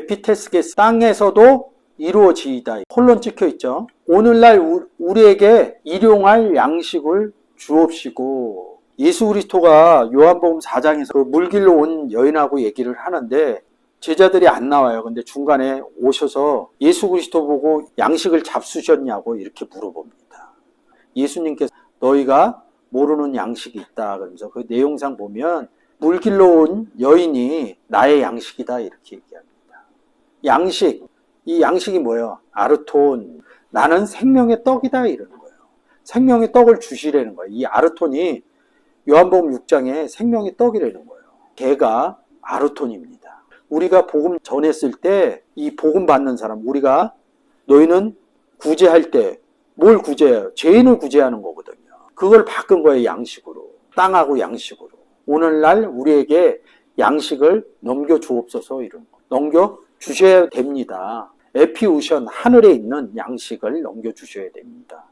에피테스게스 땅에서도 이루어지이다. 콜론 찍혀 있죠. 오늘날 우리에게 일용할 양식을 주옵시고. 예수 그리스도가 요한복음 4장에서 그 물길로 온 여인하고 얘기를 하는데 제자들이 안 나와요. 근데 중간에 오셔서 예수 그리스도 보고 양식을 잡수셨냐고 이렇게 물어봅니다. 예수님께서 너희가 모르는 양식이 있다. 그러면서 그 내용상 보면 물길로 온 여인이 나의 양식이다 이렇게 얘기합니다. 양식, 이 양식이 뭐예요? 아르톤, 나는 생명의 떡이다 이러는 거예요. 생명의 떡을 주시라는 거예요. 이 아르톤이 요한복음 6장에 생명의 떡이라는 거예요. 걔가 아르톤입니다. 우리가 복음 전했을 때 이 복음 받는 사람, 우리가 너희는 구제할 때 뭘 구제해요? 죄인을 구제하는 거거든요. 그걸 바꾼 거예요. 양식으로. 땅하고 양식으로. 오늘날 우리에게 양식을 넘겨주옵소서 이런 거. 넘겨주셔야 됩니다. 에피우션, 하늘에 있는 양식을 넘겨주셔야 됩니다.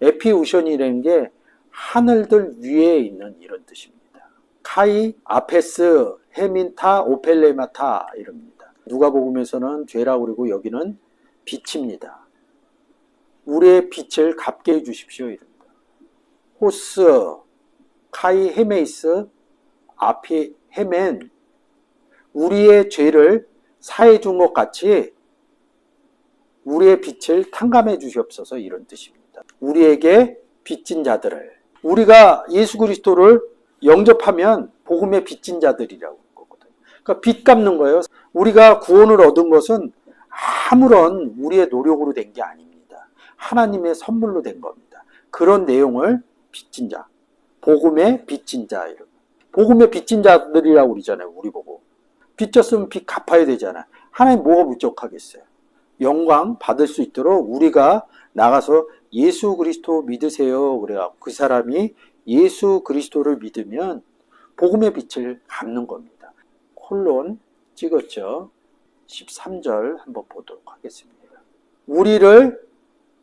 에피우션이라는 게 하늘들 위에 있는 이런 뜻입니다. 카이, 아페스, 헤민타, 오펠레마타 이럽니다. 누가복음에서는 죄라고 그러고 여기는 빛입니다. 우리의 빛을 갚게 해주십시오 이럽니다. 호스, 카이, 헤메이스, 아피, 헤멘, 우리의 죄를 사해 준 것 같이 우리의 빛을 탕감해 주시옵소서 이런 뜻입니다. 우리에게 빚진 자들을, 우리가 예수 그리스도를 영접하면 복음의 빚진 자들이라고 하는 거거든요. 그러니까 빚 갚는 거예요. 우리가 구원을 얻은 것은 아무런 우리의 노력으로 된 게 아닙니다. 하나님의 선물로 된 겁니다. 그런 내용을 빚진 자, 복음의 빚진 자, 이런 복음의 빚진 자들이라고 그러잖아요. 우리 보고 빚 졌으면 빚 갚아야 되잖아요. 하나님 뭐가 부족하겠어요? 영광 받을 수 있도록 우리가 나가서 예수 그리스도 믿으세요. 그래갖고 그 사람이 예수 그리스도를 믿으면 복음의 빛을 갚는 겁니다. 콜론 찍었죠. 13절 한번 보도록 하겠습니다. 우리를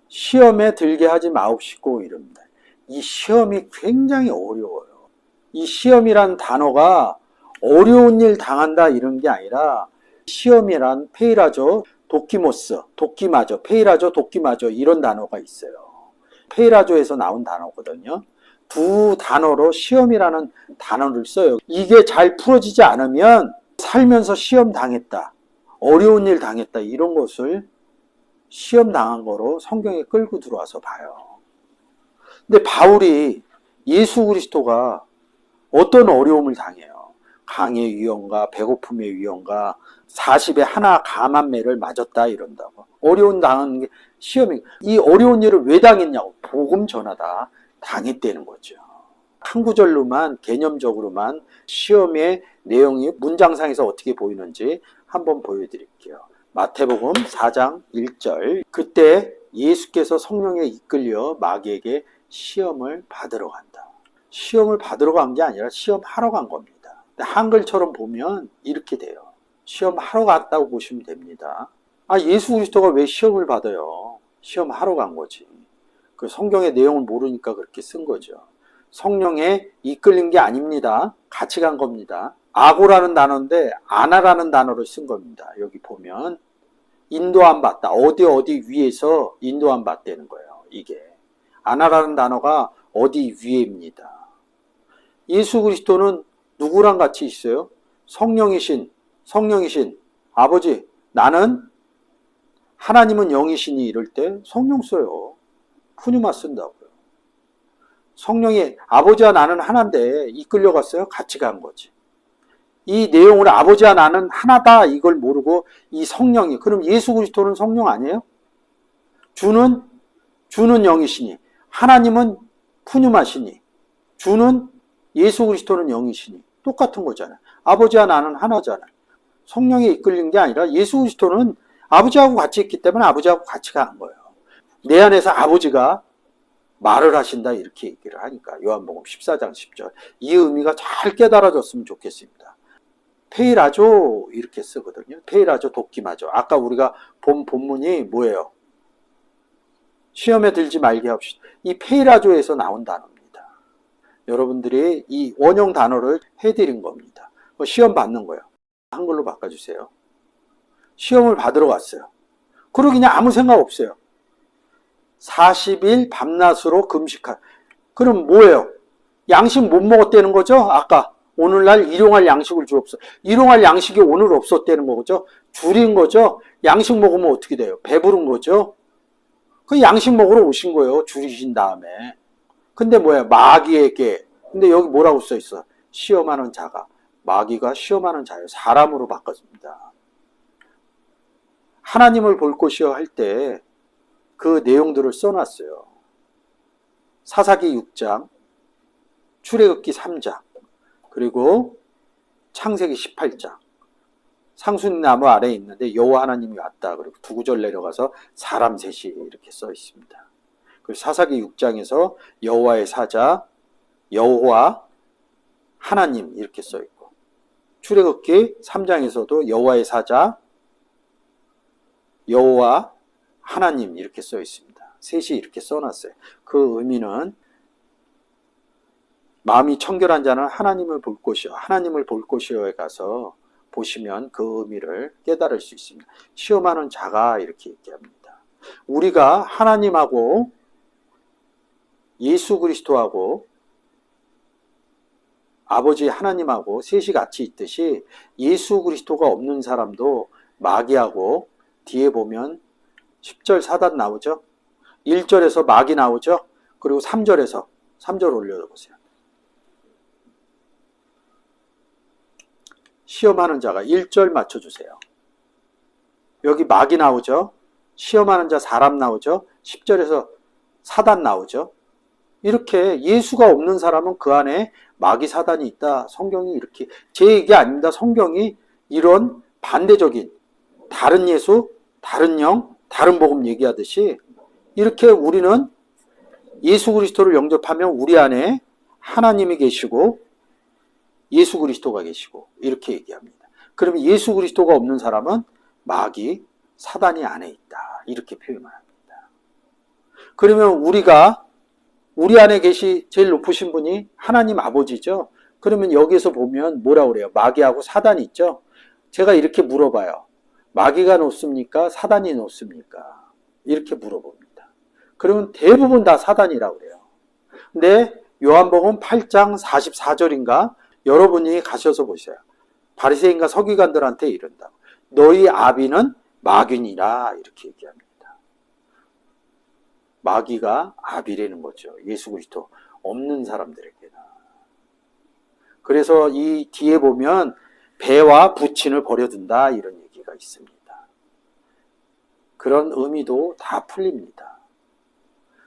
시험에 들게 하지 마옵시고 이럽니다. 이 시험이 굉장히 어려워요. 이 시험이란 단어가 어려운 일 당한다 이런 게 아니라 시험이란 페이라조, 도키모스, 도끼마저, 페이라조, 도끼마저 이런 단어가 있어요. 페이라조에서 나온 단어거든요. 두 단어로 시험이라는 단어를 써요. 이게 잘 풀어지지 않으면 살면서 시험 당했다, 어려운 일 당했다 이런 것을 시험 당한 거로 성경에 끌고 들어와서 봐요. 근데 바울이 예수 그리스도가 어떤 어려움을 당해요? 강의 위험과 배고픔의 위험과 40에 하나 감한 매를 맞았다 이런다고. 어려운 당하는 게 시험이. 이 어려운 일을 왜 당했냐고. 복음 전하다 당했다는 거죠. 한 구절로만 개념적으로만 시험의 내용이 문장상에서 어떻게 보이는지 한번 보여드릴게요. 마태복음 4장 1절. 그때 예수께서 성령에 이끌려 마귀에게 시험을 받으러 간다. 시험을 받으러 간 게 아니라 시험하러 간 겁니다. 한글처럼 보면 이렇게 돼요. 시험하러 갔다고 보시면 됩니다. 예수 그리스도가 왜 시험을 받아요? 시험하러 간 거지. 그 성경의 내용을 모르니까 그렇게 쓴 거죠. 성령에 이끌린 게 아닙니다. 같이 간 겁니다. 아고라는 단어인데 아나라는 단어를 쓴 겁니다. 여기 보면 인도함 받다. 어디 위에서 인도함 받다는 거예요. 이게 아나라는 단어가 어디 위에입니다. 예수 그리스도는 누구랑 같이 있어요? 성령이신 아버지, 나는 하나님은 영이시니 이럴 때 성령 써요. 푸뉴마 쓴다고요. 성령이 아버지와 나는 하나인데 이끌려갔어요. 같이 간 거지. 이 내용을 아버지와 나는 하나다 이걸 모르고 이 성령이, 그럼 예수 그리스도는 성령 아니에요? 주는 영이시니, 하나님은 푸뉴마시니, 주는 예수 그리스도는 영이시니 똑같은 거잖아요. 아버지와 나는 하나잖아요. 성령에 이끌린 게 아니라 예수 그리스도는 아버지하고 같이 있기 때문에 아버지하고 같이 간 거예요. 내 안에서 아버지가 말을 하신다 이렇게 얘기를 하니까 요한복음 14장 10절. 이 의미가 잘 깨달아졌으면 좋겠습니다. 페이라조 이렇게 쓰거든요. 페이라조, 도끼마저. 아까 우리가 본 본문이 뭐예요? 시험에 들지 말게 합시다. 이 페이라조에서 나온 단어입니다. 여러분들이 이 원형 단어를 해드린 겁니다. 시험 받는 거예요. 한글로 바꿔주세요. 시험을 받으러 갔어요. 그리고 그냥 아무 생각 없어요. 40일 밤낮으로 금식한. 그럼 뭐예요? 양식 못 먹었다는 거죠? 아까 오늘날 일용할 양식을 주옵소서. 일용할 양식이 오늘 없었다는 거죠? 줄인 거죠? 양식 먹으면 어떻게 돼요? 배부른 거죠? 그 양식 먹으러 오신 거예요. 줄이신 다음에. 근데 뭐야? 마귀에게. 근데 여기 뭐라고 써 있어? 시험하는 자가. 마귀가 시험하는 자예요. 사람으로 바꿨습니다. 하나님을 볼 것이요 할 때 그 내용들을 써놨어요. 사사기 6장, 출애굽기 3장, 그리고 창세기 18장. 상수리 나무 아래에 있는데 여호와 하나님이 왔다. 그리고 두 구절 내려가서 사람 셋이 이렇게 써 있습니다. 그리고 사사기 6장에서 여호와의 사자, 여호와 하나님 이렇게 써 있고, 출애굽기 3장에서도 여호와의 사자, 여호와 하나님 이렇게 써 있습니다. 셋이 이렇게 써놨어요. 그 의미는 마음이 청결한 자는 하나님을 볼 것이요, 하나님을 볼 것이요에 가서 보시면 그 의미를 깨달을 수 있습니다. 시험하는 자가 이렇게 얘기합니다. 우리가 하나님하고 예수 그리스도하고 아버지 하나님하고 셋이 같이 있듯이 예수 그리스도가 없는 사람도 마귀하고 뒤에 보면 10절 사단 나오죠. 1절에서 마귀 나오죠. 그리고 3절 올려보세요. 시험하는 자가 1절 맞춰주세요. 여기 마귀 나오죠. 시험하는 자 사람 나오죠. 10절에서 사단 나오죠. 이렇게 예수가 없는 사람은 그 안에 마귀 사단이 있다. 성경이 이렇게, 제 얘기 아닙니다. 성경이 이런 반대적인 다른 예수, 다른 영, 다른 복음 얘기하듯이 이렇게 우리는 예수 그리스도를 영접하면 우리 안에 하나님이 계시고 예수 그리스도가 계시고 이렇게 얘기합니다. 그러면 예수 그리스도가 없는 사람은 마귀, 사단이 안에 있다. 이렇게 표현을 합니다. 그러면 우리 안에 제일 높으신 분이 하나님 아버지죠. 그러면 여기서 보면 뭐라고 그래요? 마귀하고 사단이 있죠. 제가 이렇게 물어봐요. 마귀가 높습니까? 사단이 높습니까? 이렇게 물어봅니다. 그러면 대부분 다 사단이라고 그래요. 근데 요한복음 8장 44절인가? 여러분이 가셔서 보세요. 바리새인과 서기관들한테 이른다. 너희 아비는 마귀니라 이렇게 얘기합니다. 마귀가 아비라는 거죠. 예수 그리스도 없는 사람들에게는. 그래서 이 뒤에 보면 배와 부친을 버려둔다 이런 얘기가 있습니다. 그런 의미도 다 풀립니다.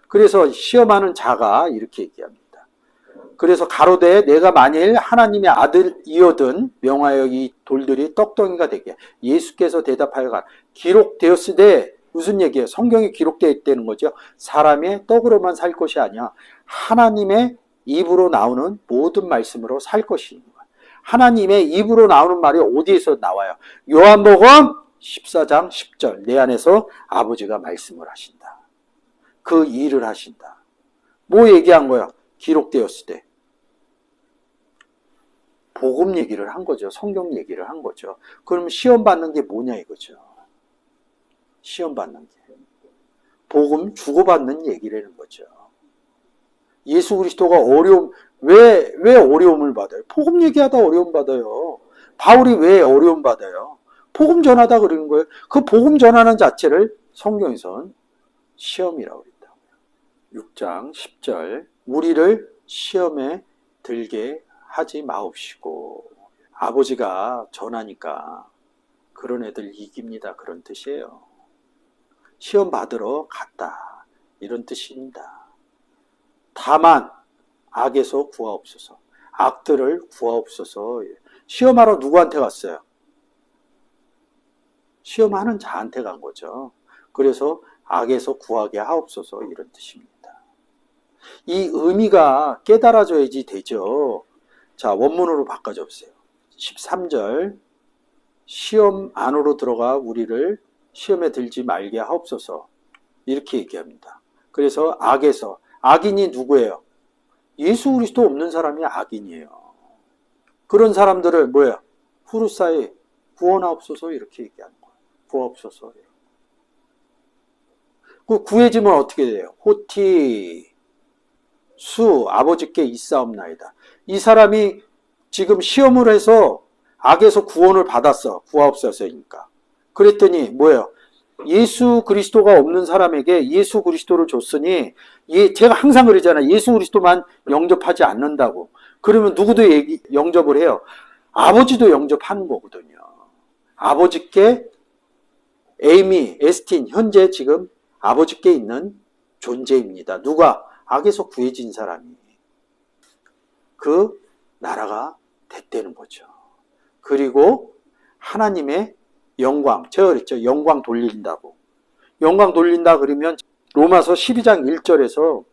그래서 시험하는 자가 이렇게 얘기합니다. 그래서 가로되 내가 만일 하나님의 아들이어든 명하여 이 돌들이 떡덩이가 되게. 예수께서 대답하여 가 기록되었으되 무슨 얘기예요? 성경에 기록되어 있다는 거죠. 사람의 떡으로만 살 것이 아니야. 하나님의 입으로 나오는 모든 말씀으로 살 것이. 하나님의 입으로 나오는 말이 어디에서 나와요? 요한복음 14장 10절. 내 안에서 아버지가 말씀을 하신다. 그 일을 하신다. 뭐 얘기한 거야? 기록되었을 때. 복음 얘기를 한 거죠. 성경 얘기를 한 거죠. 그럼 시험 받는 게 뭐냐 이거죠. 시험 받는 게. 복음 주고받는 얘기라는 거죠. 예수 그리스도가 왜 어려움을 받아요? 복음 얘기하다 어려움 받아요. 바울이 왜 어려움 받아요? 복음 전하다 그러는 거예요. 그 복음 전하는 자체를 성경에선 시험이라고 그랬다고요. 6장 10절. 우리를 시험에 들게 하지 마옵시고. 아버지가 전하니까 그런 애들 이깁니다. 그런 뜻이에요. 시험 받으러 갔다. 이런 뜻입니다. 다만 악에서 구하옵소서. 악들을 구하옵소서. 시험하러 누구한테 갔어요? 시험하는 자한테 간 거죠. 그래서 악에서 구하게 하옵소서 이런 뜻입니다. 이 의미가 깨달아져야지 되죠. 자, 원문으로 바꿔줘 보세요. 13절. 시험 안으로 들어가 우리를 시험에 들지 말게 하옵소서. 이렇게 얘기합니다. 그래서 악에서. 악인이 누구예요? 예수 그리스도 없는 사람이 악인이에요. 그런 사람들을 후루사이 구원하옵소서 이렇게 얘기하는 거예요. 구하옵소서. 그 구해지면 어떻게 돼요? 호티 수 아버지께 있사옵나이다. 이 사람이 지금 시험을 해서 악에서 구원을 받았어. 구하옵소서니까. 그랬더니 뭐예요? 예수 그리스도가 없는 사람에게 예수 그리스도를 줬으니, 제가 항상 그러잖아요. 예수 그리스도만 영접하지 않는다고. 그러면 누구도 영접을 해요. 아버지도 영접하는 거거든요. 아버지께 에이미, 에스틴 현재 지금 아버지께 있는 존재입니다. 누가? 악에서 구해진 사람이. 그 나라가 됐다는 거죠. 그리고 하나님의 영광, 제가 그랬죠. 영광 돌린다고. 영광 돌린다 그러면 로마서 12장 1절에서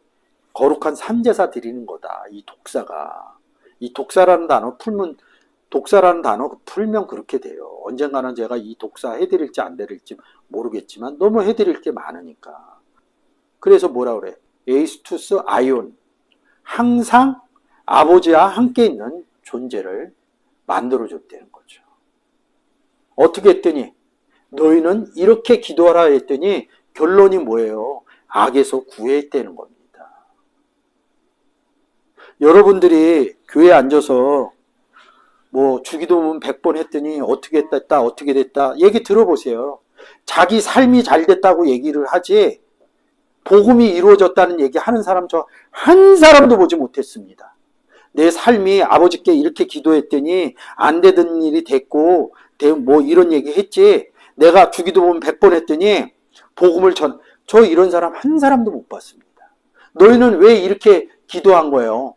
거룩한 산제사 드리는 거다. 이 독사가. 이 독사라는 단어 풀면 그렇게 돼요. 언젠가는 제가 이 독사 해드릴지 안 해드릴지 모르겠지만 너무 해드릴 게 많으니까. 그래서 뭐라 그래? 에이스투스 아이온. 항상 아버지와 함께 있는 존재를 만들어줬다는 거죠. 어떻게 했더니 너희는 이렇게 기도하라 했더니 결론이 뭐예요? 악에서 구했다는 겁니다. 여러분들이 교회에 앉아서 뭐 주기도문 100번 했더니 어떻게 됐다 어떻게 됐다 얘기 들어보세요. 자기 삶이 잘 됐다고 얘기를 하지 복음이 이루어졌다는 얘기 하는 사람 저 한 사람도 보지 못했습니다. 내 삶이 아버지께 이렇게 기도했더니 안 되던 일이 됐고 뭐 이런 얘기 했지, 내가 주기도문 100번 했더니 복음을 저 이런 사람 한 사람도 못 봤습니다. 너희는 왜 이렇게 기도한 거예요?